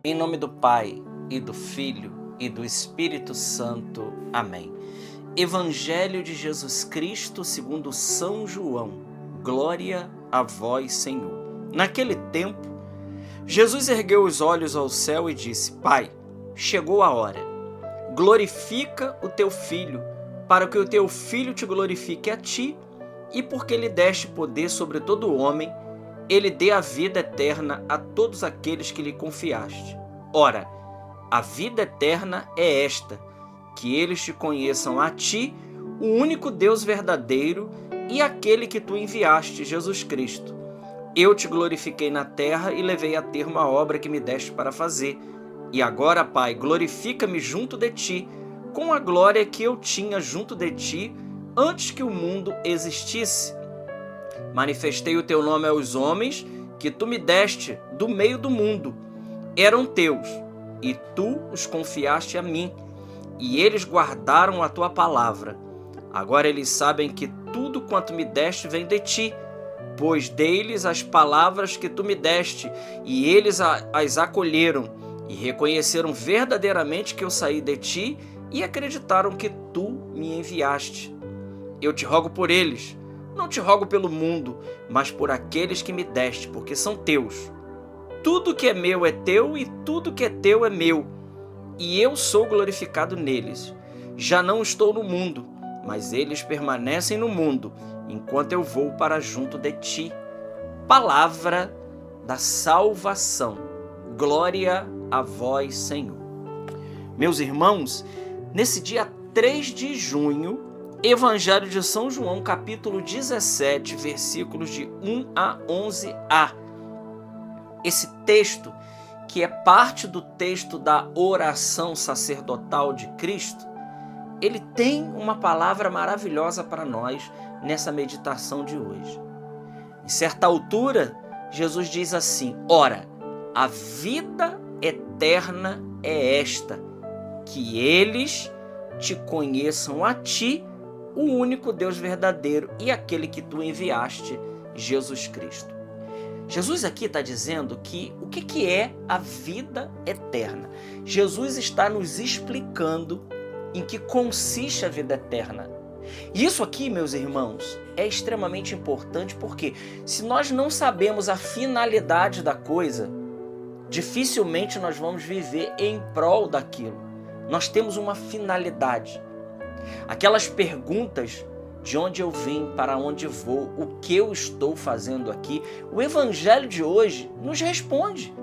Em nome do Pai, e do Filho, e do Espírito Santo. Amém. Evangelho de Jesus Cristo segundo São João. Glória a vós, Senhor. Naquele tempo, Jesus ergueu os olhos ao céu e disse: Pai, chegou a hora. Glorifica o teu Filho, para que o teu Filho te glorifique a ti, e porque lhe deste poder sobre todo homem, ele dê a vida eterna a todos aqueles que lhe confiaste. Ora, a vida eterna é esta, que eles te conheçam a ti, o único Deus verdadeiro, e aquele que tu enviaste, Jesus Cristo. Eu te glorifiquei na terra e levei a termo a obra que me deste para fazer. E agora, Pai, glorifica-me junto de ti, com a glória que eu tinha junto de ti, antes que o mundo existisse. Manifestei o teu nome aos homens, que tu me deste do meio do mundo. Eram teus, e tu os confiaste a mim, e eles guardaram a tua palavra. Agora eles sabem que tudo quanto me deste vem de ti, pois deles as palavras que tu me deste, e eles as acolheram, e reconheceram verdadeiramente que eu saí de ti, e acreditaram que tu me enviaste. Eu te rogo por eles, não te rogo pelo mundo, mas por aqueles que me deste, porque são teus. Tudo que é meu é teu, e tudo que é teu é meu, e eu sou glorificado neles. Já não estou no mundo, mas eles permanecem no mundo, enquanto eu vou para junto de ti. Palavra da salvação. Glória a vós, Senhor. Meus irmãos, nesse dia 3 de junho, Evangelho de São João, capítulo 17, versículos de 1 a 11a. Esse texto, que é parte do texto da oração sacerdotal de Cristo, ele tem uma palavra maravilhosa para nós nessa meditação de hoje. Em certa altura, Jesus diz assim: Ora, a vida eterna é esta, que eles te conheçam a ti, o único Deus verdadeiro, e aquele que tu enviaste, Jesus Cristo. Jesus aqui está dizendo que o que é a vida eterna. Jesus está nos explicando em que consiste a vida eterna. E isso aqui, meus irmãos, é extremamente importante, porque se nós não sabemos a finalidade da coisa, dificilmente nós vamos viver em prol daquilo. Nós temos uma finalidade. Aquelas perguntas: de onde eu vim, para onde vou, o que eu estou fazendo aqui, o Evangelho de hoje nos responde.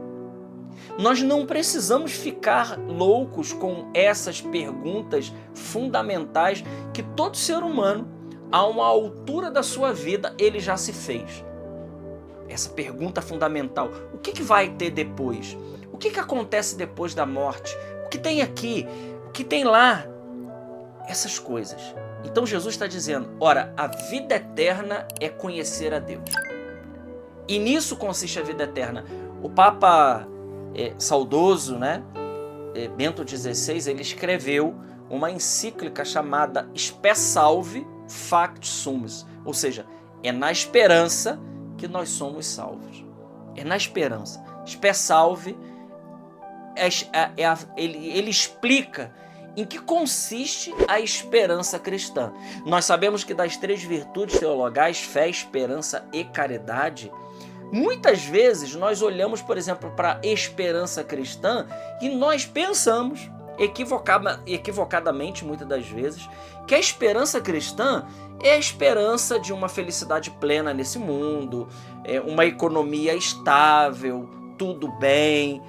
Nós não precisamos ficar loucos com essas perguntas fundamentais que todo ser humano, a uma altura da sua vida, ele já se fez. Essa pergunta fundamental: o que vai ter depois? O que acontece depois da morte? O que tem aqui? O que tem lá? Essas coisas. Então Jesus está dizendo: ora, a vida eterna é conhecer a Deus. E nisso consiste a vida eterna. O Papa saudoso, Bento XVI, ele escreveu uma encíclica chamada Spe Salvi Facti Sumus, ou seja, é na esperança que nós somos salvos. É na esperança. Spe Salvi, ele explica em que consiste a esperança cristã. Nós sabemos que das 3 virtudes teologais, fé, esperança e caridade, muitas vezes nós olhamos, por exemplo, para a esperança cristã e nós pensamos, equivocadamente muitas das vezes, que a esperança cristã é a esperança de uma felicidade plena nesse mundo, uma economia estável, tudo bem.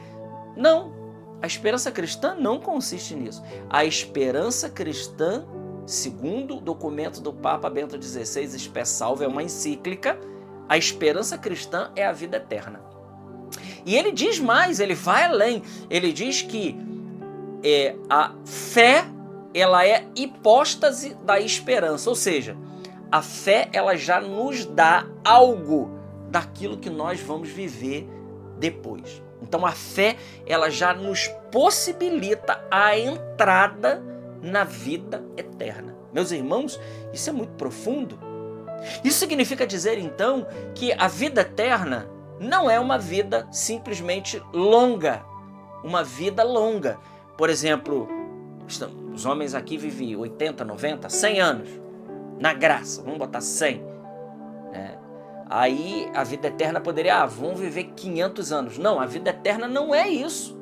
Não. A esperança cristã não consiste nisso. A esperança cristã, segundo o documento do Papa Bento XVI, Spe Salvi, é uma encíclica, a esperança cristã é a vida eterna. E ele diz mais, ele vai além. Ele diz que a fé, ela é hipóstase da esperança, ou seja, a fé, ela já nos dá algo daquilo que nós vamos viver depois. Então a fé, ela já nos possibilita a entrada na vida eterna. Meus irmãos, isso é muito profundo. Isso significa dizer então que a vida eterna não é uma vida simplesmente longa, uma vida longa. Por exemplo, os homens aqui vivem 80, 90, 100 anos, na graça, vamos botar 100. Né? Aí a vida eterna poderia, vamos viver 500 anos. Não, a vida eterna não é isso.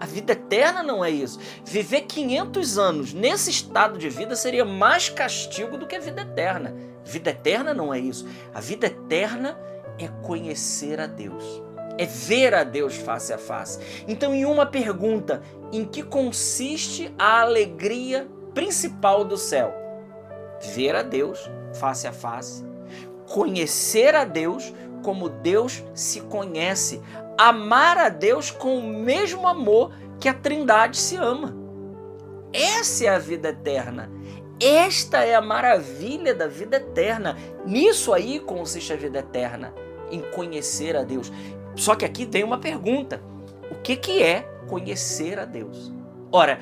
A vida eterna não é isso. Viver 500 anos nesse estado de vida seria mais castigo do que a vida eterna. Vida eterna não é isso. A vida eterna é conhecer a Deus. É ver a Deus face a face. Então, em uma pergunta, em que consiste a alegria principal do céu? Ver a Deus face a face. Conhecer a Deus como Deus se conhece. Amar a Deus com o mesmo amor que a Trindade se ama. Essa é a vida eterna. Esta é a maravilha da vida eterna. Nisso aí consiste a vida eterna, em conhecer a Deus. Só que aqui tem uma pergunta. O que é conhecer a Deus? Ora,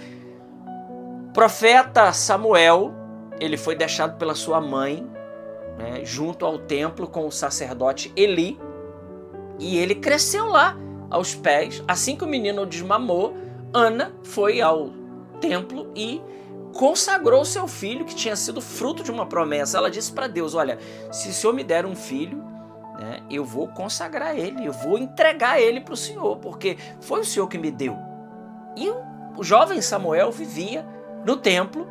o profeta Samuel, ele foi deixado pela sua mãe, né, junto ao templo com o sacerdote Eli, e ele cresceu lá aos pés. Assim que o menino desmamou, Ana foi ao templo e consagrou seu filho, que tinha sido fruto de uma promessa. Ela disse para Deus, olha, se o Senhor me der um filho, né, eu vou consagrar ele, eu vou entregar ele para o Senhor, porque foi o Senhor que me deu. E o jovem Samuel vivia no templo,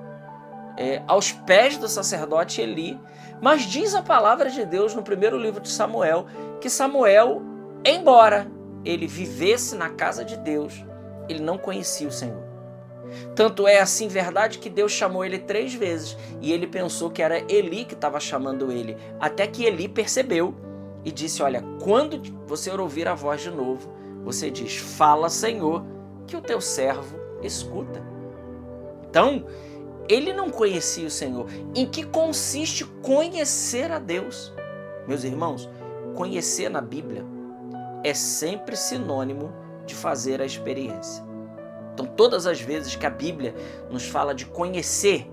aos pés do sacerdote Eli, mas diz a palavra de Deus no primeiro livro de Samuel, que Samuel, embora ele vivesse na casa de Deus, ele não conhecia o Senhor. Tanto é assim verdade que Deus chamou ele 3 vezes e ele pensou que era Eli que estava chamando ele, até que Eli percebeu e disse, olha, quando você ouvir a voz de novo, você diz, fala Senhor, que o teu servo escuta. Então, ele não conhecia o Senhor. Em que consiste conhecer a Deus? Meus irmãos, conhecer na Bíblia é sempre sinônimo de fazer a experiência. Então, todas as vezes que a Bíblia nos fala de conhecer,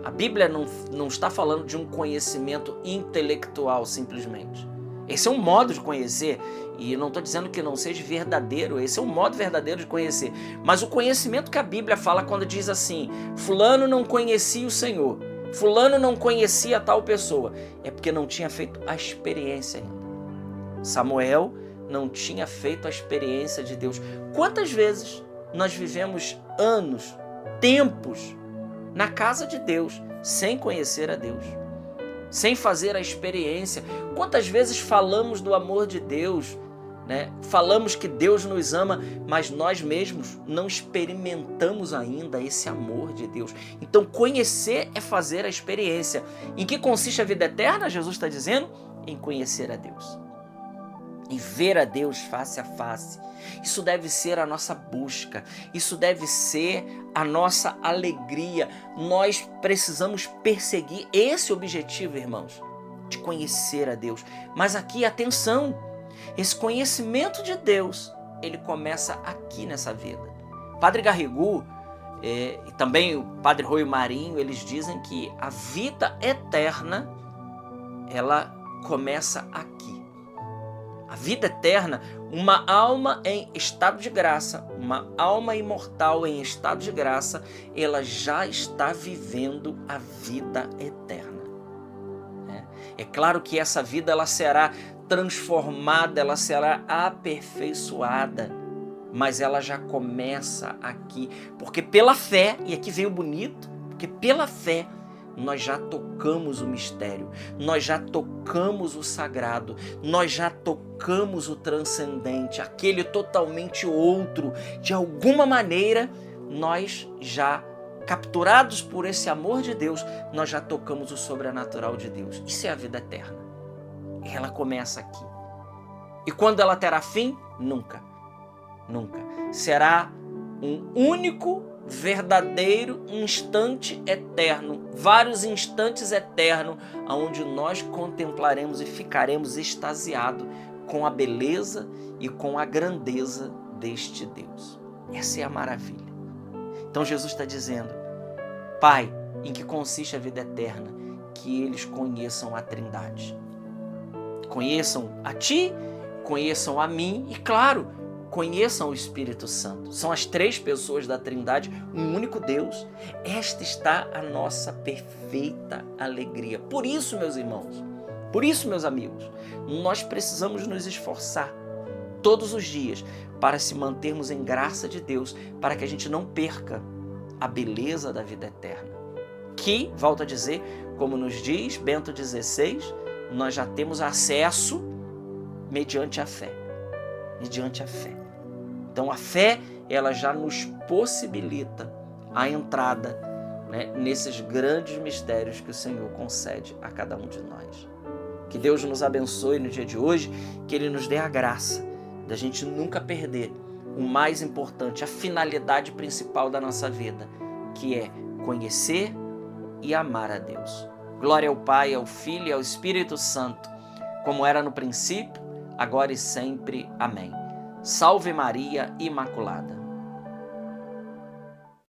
a Bíblia não está falando de um conhecimento intelectual simplesmente. Esse é um modo de conhecer, e não estou dizendo que não seja verdadeiro, esse é um modo verdadeiro de conhecer. Mas o conhecimento que a Bíblia fala quando diz assim, fulano não conhecia o Senhor, fulano não conhecia tal pessoa, é porque não tinha feito a experiência ainda. Samuel não tinha feito a experiência de Deus. Quantas vezes nós vivemos anos, tempos, na casa de Deus, sem conhecer a Deus, sem fazer a experiência? Quantas vezes falamos do amor de Deus, né? Falamos que Deus nos ama, mas nós mesmos não experimentamos ainda esse amor de Deus. Então, conhecer é fazer a experiência. Em que consiste a vida eterna? Jesus está dizendo, em conhecer a Deus, em ver a Deus face a face. Isso deve ser a nossa busca, isso deve ser a nossa alegria. Nós precisamos perseguir esse objetivo, irmãos, de conhecer a Deus. Mas aqui, atenção, esse conhecimento de Deus, ele começa aqui nessa vida. Padre Garrigou e também o Padre Rui Marinho, eles dizem que a vida eterna, ela começa aqui. A vida eterna, uma alma em estado de graça, uma alma imortal em estado de graça, ela já está vivendo a vida eterna. É claro que essa vida ela será transformada, ela será aperfeiçoada, mas ela já começa aqui, porque pela fé, e aqui vem o bonito, porque pela fé, nós já tocamos o mistério, nós já tocamos o sagrado, nós já tocamos o transcendente, aquele totalmente outro. De alguma maneira, nós já, capturados por esse amor de Deus, nós já tocamos o sobrenatural de Deus. Isso é a vida eterna. Ela começa aqui. E quando ela terá fim? Nunca. Nunca. Será um único verdadeiro instante eterno, vários instantes eternos, onde nós contemplaremos e ficaremos extasiados com a beleza e com a grandeza deste Deus. Essa é a maravilha. Então Jesus está dizendo, Pai, em que consiste a vida eterna? Que eles conheçam a Trindade. Conheçam a Ti, conheçam a mim e, claro, conheçam o Espírito Santo. São as três pessoas da Trindade, um único Deus. Esta está a nossa perfeita alegria. Por isso, meus irmãos, por isso, meus amigos, nós precisamos nos esforçar todos os dias para se mantermos em graça de Deus, para que a gente não perca a beleza da vida eterna. Que, volto a dizer, como nos diz Bento XVI, nós já temos acesso mediante a fé. Mediante a fé. Então a fé, ela já nos possibilita a entrada, né, nesses grandes mistérios que o Senhor concede a cada um de nós. Que Deus nos abençoe no dia de hoje, que Ele nos dê a graça da gente nunca perder o mais importante, a finalidade principal da nossa vida, que é conhecer e amar a Deus. Glória ao Pai, ao Filho e ao Espírito Santo, como era no princípio, agora e sempre. Amém. Salve Maria Imaculada.